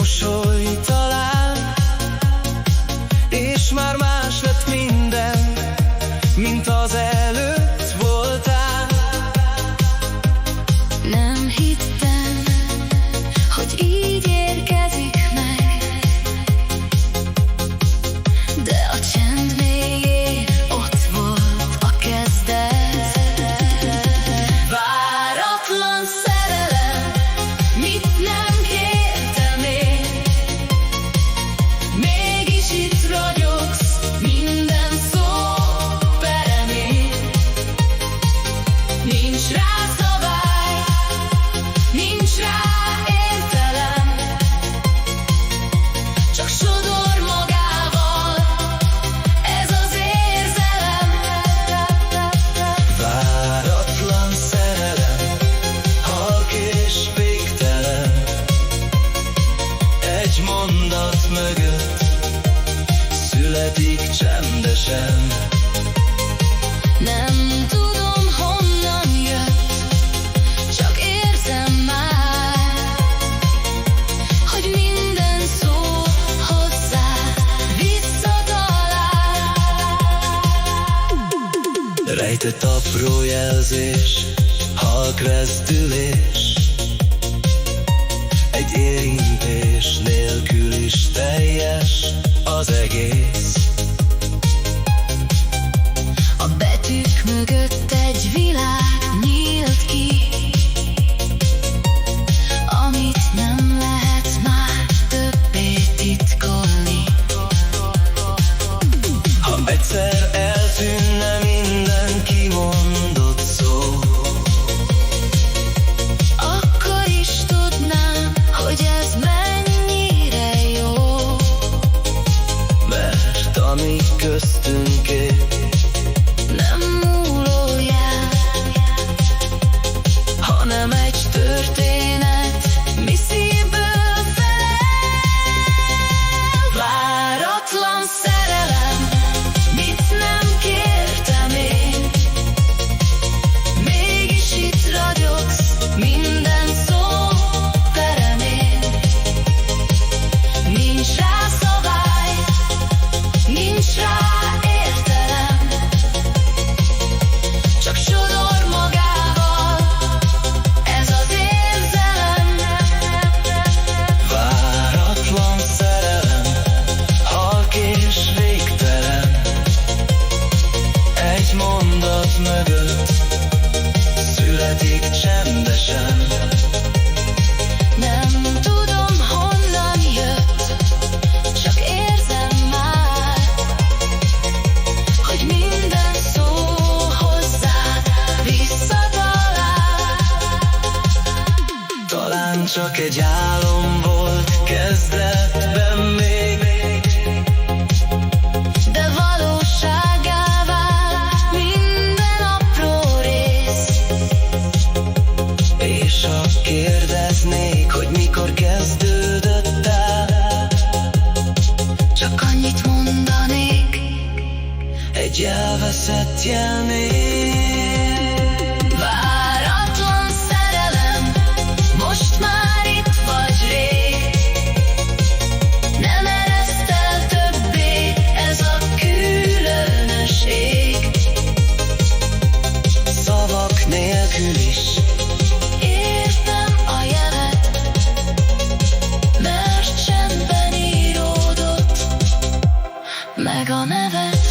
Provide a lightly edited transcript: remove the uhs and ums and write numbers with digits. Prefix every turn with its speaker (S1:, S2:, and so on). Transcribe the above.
S1: mosoly talán, és már más lett minden, mint az előtt voltál.
S2: Nem hittem, hogy így érkezik meg, de a csend mélyén ott volt a kezdet. Váratlan szerelem, mit nem kértem én, mégis itt ragyogsz, minden szó peremén. Nincs rá szabály, nincs rá értelem, csak sodor magával ez az érzelem.
S1: Váratlan szerelem, halk és végtelen, egy mondat mögött születik csendesen.
S2: Nem tudom, honnan jött, csak érzem már, hogy minden szó hozzá visszatalál.
S1: Rejtett apró jelzés, halk rezdülés, egy érintés nélkül is teljes az egész.
S2: A betűk mögött egy világ nyílt ki, amit nem lehet már többé titkolni.
S1: Ha egyszer eltűnne minden kimondott szó,
S2: Akkor is tudnám, hogy ez mennyire jó.
S1: mert ami köztünk él,
S2: Nem múló jel,
S1: hanem egy
S2: történet, mi szívből felel. Váratlan szerelem, mit nem kértem én, mégis itt ragyogsz, minden szó peremén. Nincs rá szabály, nincs rá értelem, csak sodor magával ez az érzelem.
S1: váratlan szerelem, halk és végtelen, egy mondat mögött születik csendesen.
S2: Nem tudom, honnan jött, csak érzem már, hogy minden szó hozzád visszatalál.
S1: Talán csak egy álom volt kezdetben még,
S2: De valósággá vált minden apró rész.
S1: és ha kérdeznék, hogy mikor kezdődött el,
S2: Csak annyit mondanék,
S1: egy elveszett jelnél.
S2: váratlan szerelem, most már itt vagy rég. Nem ereszt el többé ez a különös ég.
S1: Szavak nélkül is
S2: Értem a jelet, mert csendben íródott meg a neved.